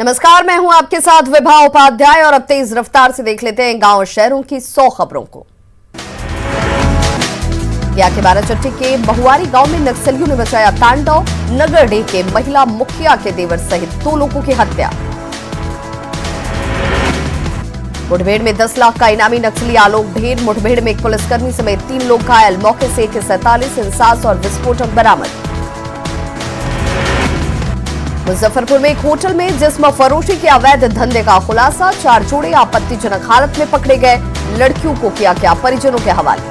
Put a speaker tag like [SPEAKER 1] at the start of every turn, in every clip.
[SPEAKER 1] नमस्कार, मैं हूं आपके साथ विभा उपाध्याय और अब तेज रफ्तार से देख लेते हैं गांव शहरों की 100 खबरों को। गया के बाराचट्टी के बहुआरी गांव में नक्सलियों ने मचाया तांडव, नगरडीह के महिला मुखिया के देवर सहित 2 लोगों की हत्या। मुठभेड़ में 10 लाख का इनामी नक्सली आलोक ढेर, मुठभेड़ में एक पुलिसकर्मी समेत 3 लोग घायल, मौके से AK-47 इंसास और विस्फोटक बरामद। मुजफ्फरपुर में एक होटल में जिस्म फरोशी के अवैध धंधे का खुलासा, 4 जोड़े आपत्तिजनक हालत में पकड़े गए, लड़कियों को किया क्या परिजनों के हवाले।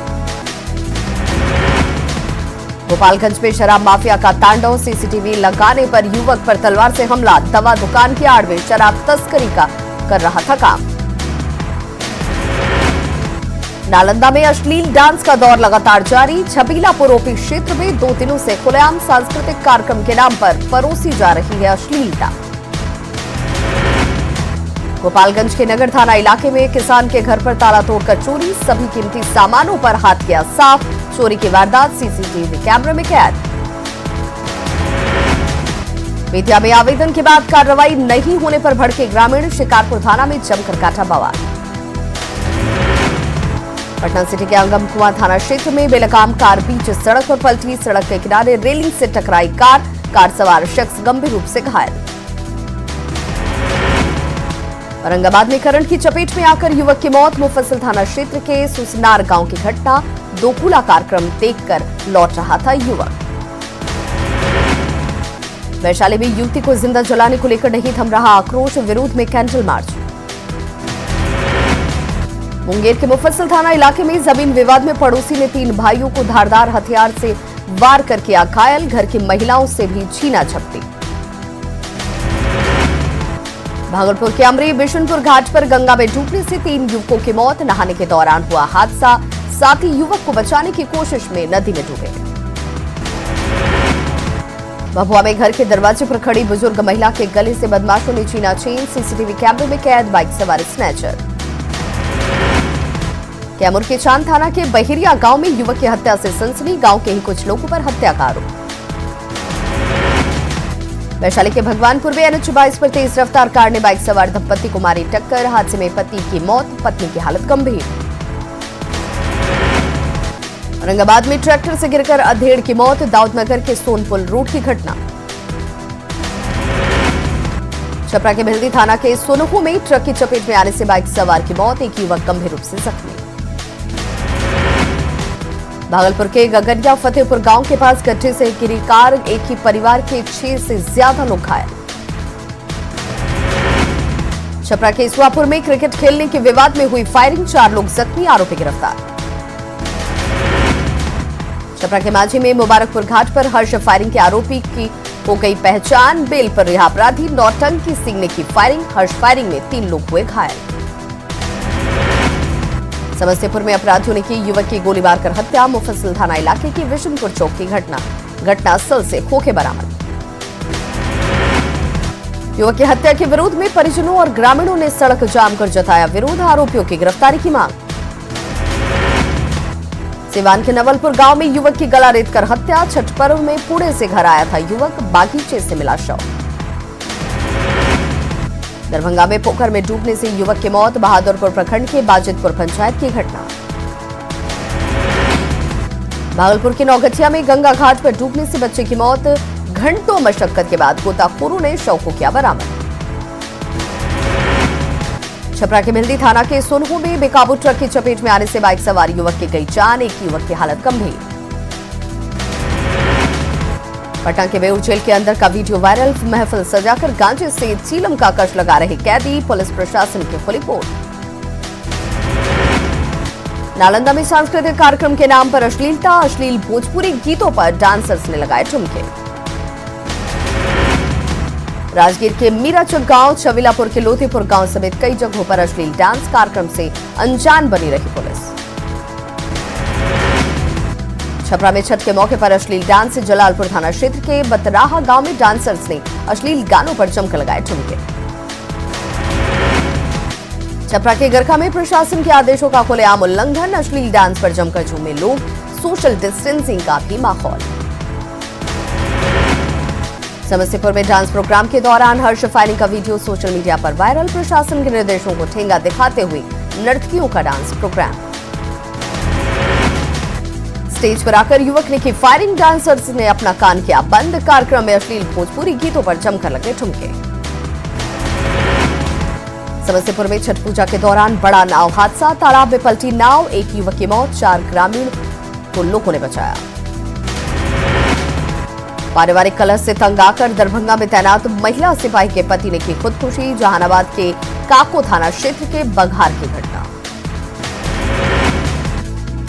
[SPEAKER 1] गोपालगंज में शराब माफिया का तांडव, CCTV लगाने पर युवक पर तलवार से हमला, दवा दुकान की आड़ में शराब तस्करी का कर रहा था काम। नालंदा में अश्लील डांस का दौर लगातार जारी, छबीलापुर ओपी क्षेत्र में 2 दिनों से खुलेआम सांस्कृतिक कार्यक्रम के नाम पर परोसी जा रही है अश्लीलता। गोपालगंज के नगर थाना इलाके में किसान के घर पर ताला तोड़कर चोरी, सभी कीमती सामानों पर हाथ किया साफ, चोरी की वारदात CCTV कैमरे में कैद। बेतिया में आवेदन के बाद कार्रवाई नहीं होने पर भड़के ग्रामीण, शिकारपुर थाना में जमकर काटा बवाल। पटना सिटी के अंगम कुआं थाना क्षेत्र में बेलगाम कार बीच सड़क पर पलटी, सड़क के किनारे रेलिंग से टकराई कार सवार शख्स गंभीर रूप से घायल। औरंगाबाद में करंट की चपेट में आकर युवक की मौत, मुफस्सिल थाना क्षेत्र के सुसनार गांव की घटना, दोकुला कार्यक्रम देखकर लौट रहा था युवक। वैशाली में युवती को जिंदा जलाने को लेकर नहीं थम रहा आक्रोश, विरोध में कैंडल मार्च। मुंगेर के मुफस्सिल थाना इलाके में जमीन विवाद में पड़ोसी ने 3 भाइयों को धारदार हथियार से वार कर किया घायल, घर की महिलाओं से भी छीना झपटी। भागलपुर के अमरी बिशुनपुर घाट पर गंगा में डूबने से 3 युवकों की मौत, नहाने के दौरान हुआ हादसा, साथ ही युवक को बचाने की कोशिश में नदी में डूबे। भभुआ में घर के दरवाजे पर खड़ी बुजुर्ग महिला के गले से बदमाशों ने छीना चेन, CCTV कैमरे में कैद बाइक सवार स्नैचर। कैमूर के चांद थाना के बहिरिया गांव में युवक की हत्या से सनसनी, गांव के ही कुछ लोगों पर हत्या का आरोप। वैशाली के भगवानपुर में NH-22 पर तेज रफ्तार कार ने बाइक सवार दंपत्ति को मारी टक्कर, हादसे में पति की मौत, पत्नी की हालत गंभीर। औरंगाबाद में ट्रैक्टर से गिरकर अधेड़ की मौत, दाऊदनगर के सोनपुल रोड की घटना। छपरा के भिल्दी थाना के सोनहू में ट्रक की चपेट में आने से बाइक सवार की मौत, एक युवक गंभीर रूप से जख्मी। भागलपुर के गगरिया फतेहपुर गांव के पास गड्ढे से गिरी कार, एक ही परिवार के 6 से ज्यादा लोग घायल। छपरा के इसवापुर में क्रिकेट खेलने के विवाद में हुई फायरिंग, 4 लोग जख्मी, आरोपी गिरफ्तार। छपरा के मांझी में मुबारकपुर घाट पर हर्ष फायरिंग के आरोपी की हो गई पहचान, बेल पर रिहा अपराधी नौटंकी सिंह ने की फायरिंग, हर्ष फायरिंग में 3 लोग हुए घायल। समस्तीपुर में अपराधियों ने की युवक की गोली मारकर हत्या, मुफस्सिल थाना इलाके की विशुनपुर चौक की घटनास्थल से खोखे बरामद। युवक की हत्या के विरोध में परिजनों और ग्रामीणों ने सड़क जाम कर जताया विरोध, आरोपियों की गिरफ्तारी की मांग। सिवान के नवलपुर गांव में युवक की गला रेत कर हत्या, छठ पर्व में पुणे से घर आया था युवक, बागीचे से मिला शव। दरभंगा में पोखर में डूबने से युवक की मौत, बहादुरपुर प्रखंड के बाजितपुर पंचायत की घटना। भागलपुर के नौगछिया में गंगा घाट पर डूबने से बच्चे की मौत, घंटों मशक्कत के बाद गोताखोरों ने शव को किया बरामद। छपरा के भिल्दी थाना के सोनहू में बेकाबू ट्रक की चपेट में आने से बाइक सवार युवक की गई जान, एक युवक की हालत गंभीर। पटना के बेऊर जेल के अंदर का वीडियो वायरल, महफिल सजाकर गांजे से चीलम का कश लगा रहे कैदी, पुलिस प्रशासन की खुली पोल। नालंदा में सांस्कृतिक कार्यक्रम के नाम पर अश्लीलता, अश्लील भोजपुरी गीतों पर डांसर्स ने लगाए ठुमके। राजगीर के मीराचक गांव, छबीलापुर के लोधीपुर गांव समेत कई जगहों पर अश्लील डांस कार्यक्रम से अनजान बनी रही पुलिस। छपरा में छठ के मौके पर अश्लील डांस से जलालपुर थाना क्षेत्र के बतराहा गांव में डांसर्स ने अश्लील गानों पर जमकर लगाए ठुमके। छपरा के गरखा में प्रशासन के आदेशों का खुलेआम उल्लंघन, अश्लील डांस पर जमकर झूमे लोग, सोशल डिस्टेंसिंग का भी माहौल। समस्तीपुर में डांस प्रोग्राम के दौरान हर्ष फायरिंग का वीडियो सोशल मीडिया पर वायरल। प्रशासन के निर्देशों को ठेंगा दिखाते हुए नर्तकियों का डांस प्रोग्राम। स्टेज पर आकर युवक ने की फायरिंग, डांसर्स ने अपना कान किया बंद। कार्यक्रम में अश्लील भोजपुरी गीतों पर जमकर लगे ठुमके। समस्तीपुर में छठ पूजा के दौरान बड़ा नाव हादसा, तालाब में पलटी नाव, एक युवक की मौत, 4 ग्रामीण को लोगों ने बचाया। पारिवारिक कलह से तंग आकर दरभंगा में तैनात महिला सिपाही के पति ने की खुदकुशी। जहानाबाद के काको थाना क्षेत्र के बघार की घटना।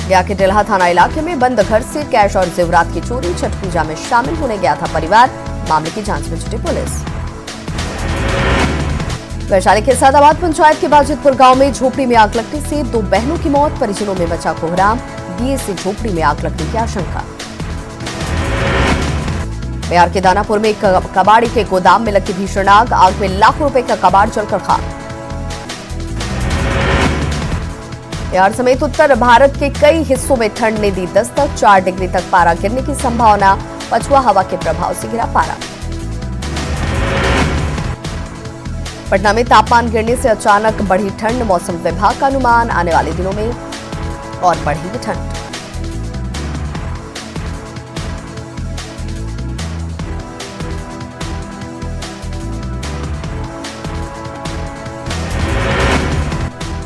[SPEAKER 1] गया के टिल्हा थाना इलाके में बंद घर से कैश और जेवरात की चोरी। छठ पूजा में शामिल होने गया था परिवार, मामले की जांच में जुटी पुलिस। वैशाली के सादाबाद पंचायत के बाजितपुर गांव में झोपड़ी में आग लगने से 2 बहनों की मौत, परिजनों में मचा कोहराम। दिए से झोपड़ी में आग लगने की आशंका। बिहार के दानापुर में कबाड़ी के गोदाम में लगी भीषण आग में लाखों रुपए का कबाड़ जलकर खाक। बिहार समेत उत्तर भारत के कई हिस्सों में ठंड ने दी दस्तक। 4 डिग्री तक पारा गिरने की संभावना, पछुआ हवा के प्रभाव से गिरा पारा। पटना में तापमान गिरने से अचानक बढ़ी ठंड, मौसम विभाग का अनुमान आने वाले दिनों में और बढ़ेगी ठंड।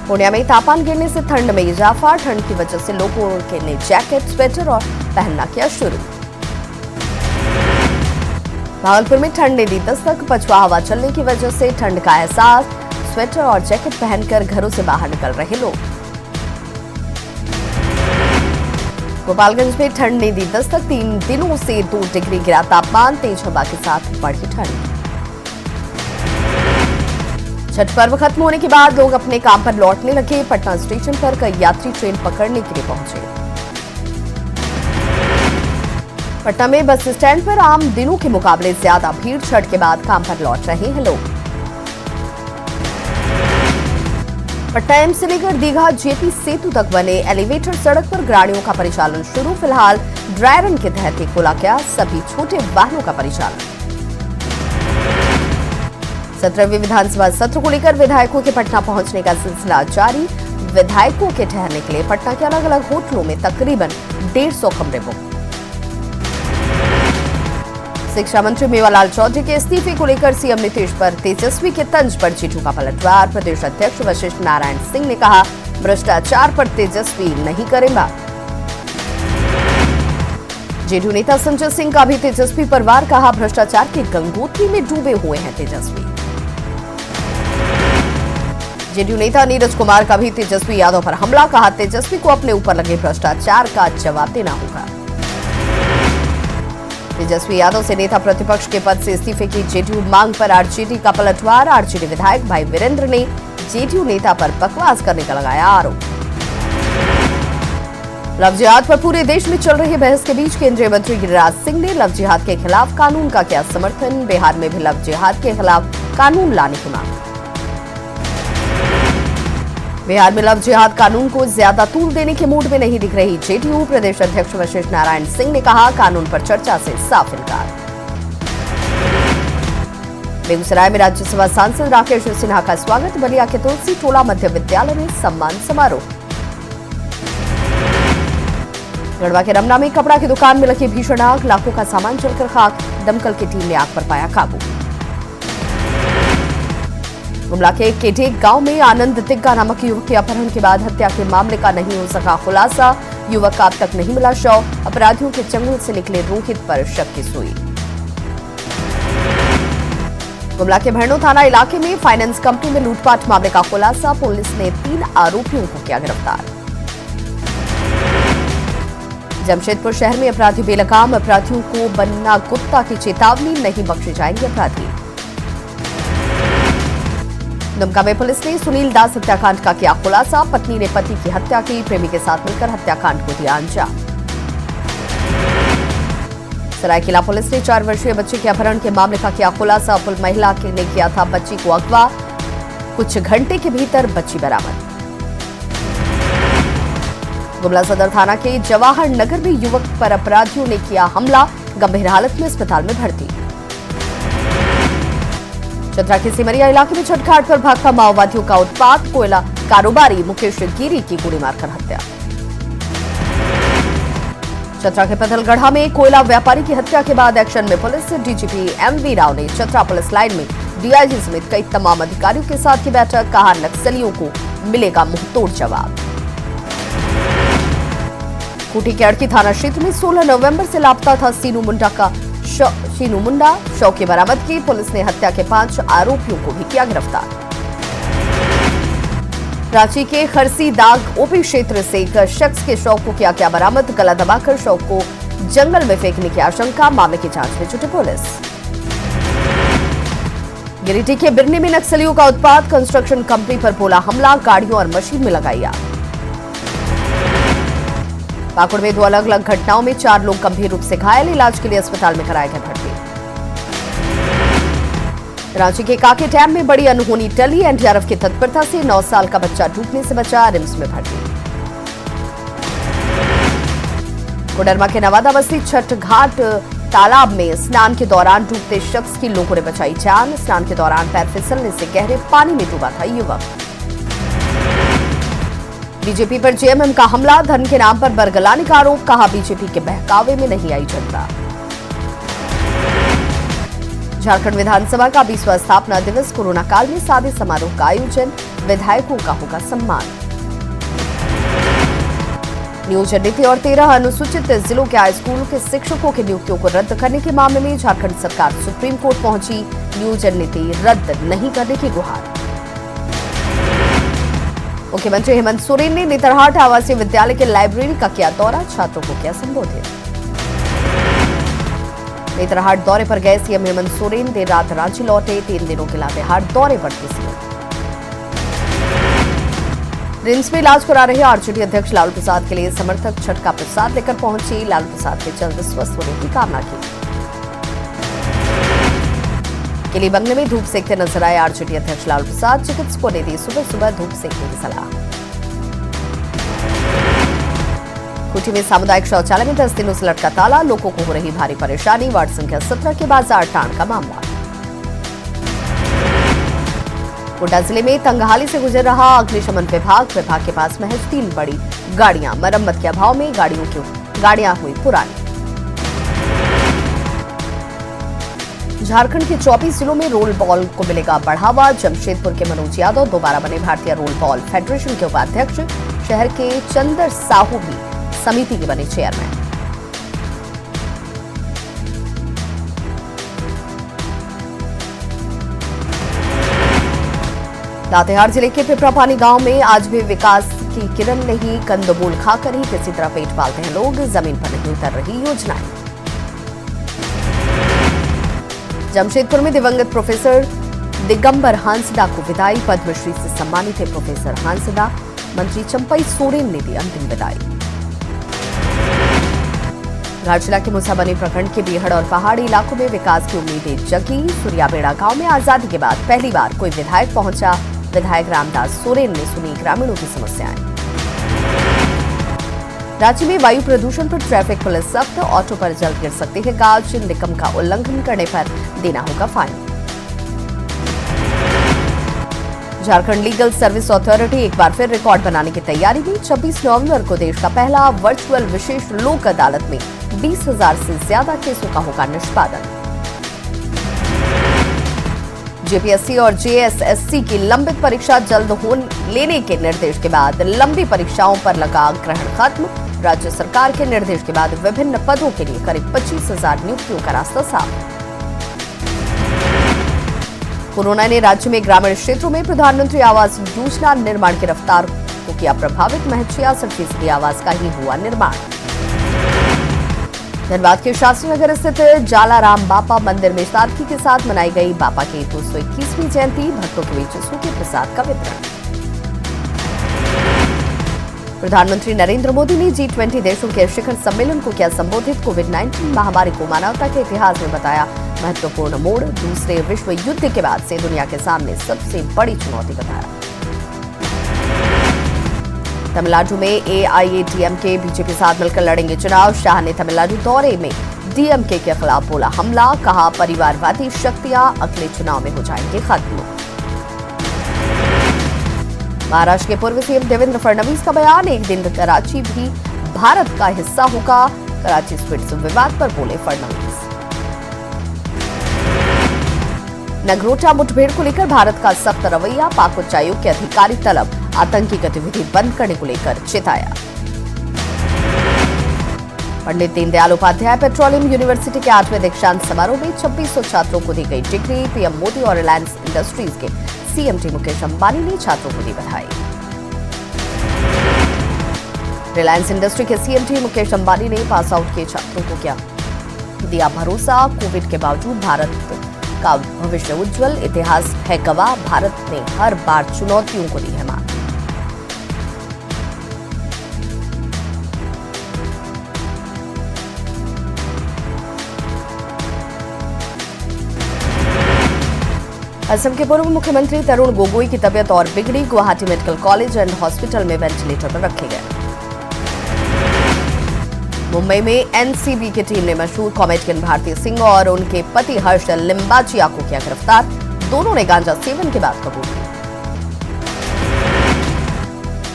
[SPEAKER 1] पूर्णिया में तापमान गिरने से ठंड में इजाफा, ठंड की वजह से लोगों के ने जैकेट, स्वेटर और पहनना किया शुरू। भागलपुर में ठंड ने दी दस्तक, पछुआ हवा चलने की वजह से ठंड का एहसास, स्वेटर और जैकेट पहनकर घरों से बाहर निकल रहे लोग। गोपालगंज में ठंड ने दी दस्तक, 3 दिनों से 2 डिग्री गिरा तापमान, तेज हवा के साथ बढ़ी ठंड। छठ पर्व खत्म होने के बाद लोग अपने काम पर लौटने लगे। पटना स्टेशन पर कई यात्री ट्रेन पकड़ने के लिए पहुंचे। पटना में बस स्टैंड पर आम दिनों के मुकाबले ज्यादा भीड़, छठ के बाद काम पर लौट रहे हैं लोग। पटना एम्स से लेकर दीघा जेपी सेतु तक बने एलिवेटर सड़क पर गाड़ियों का परिचालन शुरू। फिलहाल ड्राई रन के तहत ही खोला गया सभी छोटे वाहनों का परिचालन। 17वीं विधानसभा सत्र को लेकर विधायकों के पटना पहुंचने का सिलसिला जारी। विधायकों के ठहरने के लिए पटना के अलग अलग होटलों में तकरीबन 150 कमरे बुक। शिक्षा मंत्री मेवालाल चौधरी के इस्तीफे को लेकर सीएम नीतीश पर तेजस्वी के तंज पर जेडीयू का पलटवार। प्रदेश अध्यक्ष वशिष्ठ नारायण सिंह ने कहा, भ्रष्टाचार पर तेजस्वी नहीं करेंगे। जेडीयू नेता संजय सिंह का भी तेजस्वी पर वार, कहा भ्रष्टाचार की गंगोत्री में डूबे हुए हैं तेजस्वी। जेडीयू नेता नीरज कुमार का भी तेजस्वी यादव पर हमला, कहा तेजस्वी को अपने ऊपर लगे भ्रष्टाचार का जवाब देना होगा। तेजस्वी यादव से नेता प्रतिपक्ष के पद से इस्तीफे की जेडीयू मांग पर आरजेडी का पलटवार। आरजेडी विधायक भाई वीरेंद्र ने जेडीयू नेता पर बकवास करने का लगाया आरोप। लव जिहाद पर पूरे देश में चल रही बहस के बीच केंद्रीय मंत्री गिरिराज सिंह ने लव जिहाद के खिलाफ कानून का किया समर्थन। बिहार में भी लव जिहाद के खिलाफ कानून लाने की मांग। बिहार में लव जिहाद कानून को ज्यादा तूल देने के मूड में नहीं दिख रही जेडीयू। प्रदेश अध्यक्ष वशिष्ठ नारायण सिंह ने कहा, कानून पर चर्चा से साफ इनकार। बेगूसराय में राज्यसभा सांसद राकेश सिन्हा का स्वागत। बलिया के तुलसी टोला मध्य विद्यालय में सम्मान समारोह। गढ़वा के रमना में कपड़ा की दुकान में लगी भीषण आग, लाखों का सामान जलकर खाक। दमकल की टीम ने आग पर पाया काबू। गुमला के केडेक गांव में आनंद तिग्गा नामक युवक के अपहरण के बाद हत्या के मामले का नहीं हो सका खुलासा। युवक का अब तक नहीं मिला शव। अपराधियों के चंगुल से निकले रोहित पर शक की सुई। गुमला के भरनो थाना इलाके में फाइनेंस कंपनी में लूटपाट मामले का खुलासा। पुलिस ने 3 आरोपियों को किया गिरफ्तार। जमशेदपुर शहर में अपराधी बेलगाम, अपराधियों को बनना गुप्ता की चेतावनी, नहीं बख्शे जाएंगे अपराधी। दुमका में पुलिस ने सुनील दास हत्याकांड का किया खुलासा। पत्नी ने पति की हत्या की, प्रेमी के साथ मिलकर हत्याकांड को दिया अंजाम। सरायकेला पुलिस ने 4 वर्षीय बच्चे के अपहरण के मामले का किया खुलासा। पुल महिला ने किया था बच्ची को अगवा, कुछ घंटे के भीतर बच्ची बरामद। गुमला सदर थाना के जवाहर नगर में युवक पर अपराधियों ने किया हमला, गंभीर हालत में अस्पताल में भर्ती। चतरा के सिमरिया इलाके में छठघाट पर भागता माओवादियों का उत्पात, कोयला कारोबारी मुकेश गिरी की गोली मारकर हत्या। चतरा के पथलगढ़ा में कोयला व्यापारी की हत्या के बाद एक्शन में पुलिस। डीजीपी एमवी राव ने चतरा पुलिस लाइन में डीआईजी समेत कई तमाम अधिकारियों के साथ की बैठक, कहा नक्सलियों को मिलेगा मुंहतोड़ जवाब। खूंटी के अड़की थाना क्षेत्र में 16 नवंबर से लापता था सीनू मुंडा शव की बरामद की। पुलिस ने हत्या के 5 आरोपियों को भी किया गिरफ्तार। रांची के खरसी दाग ओपी क्षेत्र से एक शख्स के शव को किया बरामद, गला दबाकर शव को जंगल में फेंकने की आशंका, मामले की जांच में जुटी पुलिस। गिरिडीह के बिरनी में नक्सलियों का उत्पात, कंस्ट्रक्शन कंपनी पर बोला हमला, गाड़ियों और मशीन में लगाई आग। पाकुड़ में 2 अलग अलग घटनाओं में 4 लोग गंभीर रूप से घायल, इलाज के लिए अस्पताल में कराए गए भर्ती। रांची के काके डैम में बड़ी अनहोनी टली, एनडीआरएफ की तत्परता से 9 साल का बच्चा डूबने से बचा, रिम्स में भर्ती। कोडरमा के नवादा बस्ती छठ घाट तालाब में स्नान के दौरान डूबते शख्स की लोगों ने बचाई जान। स्नान के दौरान पैर फिसलने से गहरे पानी में डूबा था युवक। बीजेपी पर जेएमएम का हमला, धन के नाम पर बरगलाने का आरोप, कहा बीजेपी के बहकावे में नहीं आई जनता। झारखंड विधानसभा का 20वां स्थापना दिवस, कोरोना काल में सादे समारोह का आयोजन, विधायकों का होगा सम्मान। नियोजन नीति और 13 अनुसूचित जिलों के हाई स्कूलों के शिक्षकों की नियुक्तियों को रद्द करने के मामले में झारखंड सरकार सुप्रीम कोर्ट पहुंची, नियोजन नीति रद्द नहीं करने की गुहार। मुख्यमंत्री हेमंत सोरेन ने नेतरहाट आवासीय विद्यालय के लाइब्रेरी का किया दौरा, छात्रों को किया संबोधित। नेतरहाट दौरे पर गए सीएम हेमंत सोरेन, देर रात रांची लौटे, 3 दिनों के लातेहार दौरे पर थे सीएम। रिम्स में इलाज करा रहे आरजेडी अध्यक्ष लालू प्रसाद के लिए समर्थक छठ का प्रसाद लेकर पहुंचे, लालू प्रसाद के जल्द स्वस्थ होने की कामना की। किली बंगले में धूप सेकते नजर आए आरजेडी अध्यक्ष लालू प्रसाद, चिकित्सकों ने दी सुबह सुबह धूप सेकने की सलाह। खूंटी में सामुदायिक शौचालय में 10 दिनों से लटका ताला, लोगों को हो रही भारी परेशानी, वार्ड संख्या 17 के बाजार टांड का मामला। गोड्डा जिले में तंगहाली से गुजर रहा अग्निशमन विभाग के पास महज 3 बड़ी गाड़ियां, मरम्मत के अभाव में गाड़ियां हुई पुरानी। झारखंड के 24 जिलों में रोल बॉल को मिलेगा बढ़ावा, जमशेदपुर के मनोज यादव दोबारा बने भारतीय रोल बॉल फेडरेशन के उपाध्यक्ष, शहर के चंदर साहू भी समिति के बने चेयरमैन। लातेहार जिले के पिपरापानी गांव में आज भी विकास की किरण नहीं, कंदमूल खाकर ही किसी तरह पेट पालते हैं लोग, जमीन पर नहीं उतर रही योजनाएं। जमशेदपुर में दिवंगत प्रोफेसर दिगंबर हांसदा को विदाई, पद्मश्री से सम्मानित थे प्रोफेसर हांसदा, मंत्री चंपई सोरेन ने दी अंतिम विदाई। घाटशिला के मुसाबनी प्रखंड के बीहड़ और पहाड़ी इलाकों में विकास की उम्मीदें जगी, सूर्याबेड़ा गांव में आजादी के बाद पहली बार कोई विधायक पहुंचा, विधायक रामदास सोरेन ने सुनी ग्रामीणों की समस्याएं। रांची में वायु प्रदूषण पर ट्रैफिक पुलिस सख्त, ऑटो पर जल्द गिर सकती है गाज, नियम का उल्लंघन करने पर देना होगा fine. Jharkhand legal service authority एक बार फिर रिकॉर्ड बनाने की तैयारी में, 26 नवंबर को देश का पहला वर्चुअल विशेष लोक अदालत में 20,000 से ज्यादा केसों का होगा निष्पादन। जेपीएससी और जेएसएससी की लंबित परीक्षा जल्द लेने के निर्देश के बाद लंबी परीक्षाओं पर लगा ग्रहण खत्म, राज्य सरकार के निर्देश के बाद विभिन्न पदों के लिए करीब 25,000 नियुक्तियों का रास्ता साफ। कोरोना ने राज्य में ग्रामीण क्षेत्रों में प्रधानमंत्री आवास योजना निर्माण की रफ्तार को किया प्रभावित, महज 66% आवास का ही हुआ निर्माण। धनबाद के शास्त्री नगर स्थित जालाराम बापा मंदिर में सादगी के साथ मनाई गई बापा की 221वीं जयंती, भक्तों के बीच सूखे प्रसाद का वितरण। प्रधानमंत्री नरेंद्र मोदी ने G20 देशों के शिखर सम्मेलन को किया संबोधित, कोविड-19 महामारी को मानवता के इतिहास में बताया महत्वपूर्ण मोड़, दूसरे विश्व युद्ध के बाद से दुनिया के सामने सबसे बड़ी चुनौती बताया। तमिलनाडु में AIADMK बीजेपी के साथ मिलकर लड़ेंगे चुनाव, शाह ने तमिलनाडु दौरे में डीएमके के खिलाफ बोला हमला, कहा परिवारवादी शक्तियां अगले चुनाव में हो जाएंगे खत्म। महाराष्ट्र के पूर्व सीएम देवेंद्र फडणवीस का बयान, एक दिन कराची भी भारत का हिस्सा होगा। कराची स्वीट्स विवाद पर बोले फडणवीस। नगरोटा मुठभेड़ को लेकर भारत का सख्त रवैया, पाक उच्चायोग के अधिकारी तलब, आतंकी गतिविधि बंद करने को लेकर चेताया। पंडित दीनदयाल उपाध्याय पेट्रोलियम यूनिवर्सिटी के 8वें दीक्षांत समारोह में 2600 छात्रों को दी गई डिग्री। पीएम मोदी और रिलायंस इंडस्ट्रीज के सीएमडी मुकेश अंबानी ने छात्रों को दी बधाई। रिलायंस इंडस्ट्री के सीएमडी मुकेश अंबानी ने पास आउट किए छात्रों को दिया भरोसा, कोविड के बावजूद भारत का भविष्य उज्जवल, इतिहास है गवाह, भारत ने हर बार चुनौतियों को दी है मात। असम के पूर्व मुख्यमंत्री तरुण गोगोई की तबियत और बिगड़ी, Guwahati medical college and hospital में वेंटिलेटर पर रखे गए। मुंबई में एनसीबी की टीम ने मशहूर कॉमेडियन भारती सिंह और उनके पति हर्ष लिम्बाचिया को किया गिरफ्तार। दोनों ने गांजा सेवन के बाद कबूल किया।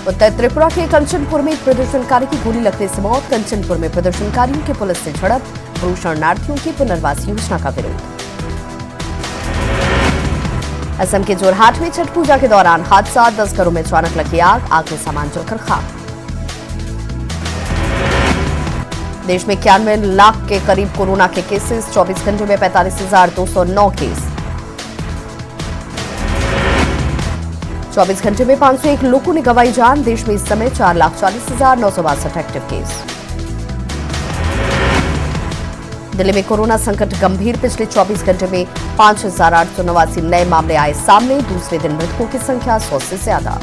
[SPEAKER 1] उत्तर त्रिपुरा के कंचनपुर में एक प्रदर्शनकारी की गोली लगने से मौत। कंचनपुर में प्रदर्शनकारियों की पुलिस से झड़प, भू शरणार्थियों की पुनर्वास योजना का विरोध। असम के जोरहाट में छठ पूजा के दौरान हादसा, 10 घरों में अचानक लगी आग में सामान जलकर खाक। देश में 91 लाख के करीब कोरोना के केसेस, 24 घंटे में 45,209 केस। 24 घंटे में 501 लोगों ने गंवाई जान। देश में इस समय 4,40,962 एक्टिव केस। दिल्ली में कोरोना संकट गंभीर, पिछले 24 घंटे में 5,889 नए मामले आए सामने। दूसरे दिन मृतकों की संख्या 100 से ज्यादा।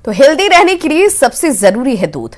[SPEAKER 1] तो हेल्दी रहने के लिए सबसे जरूरी है दूध।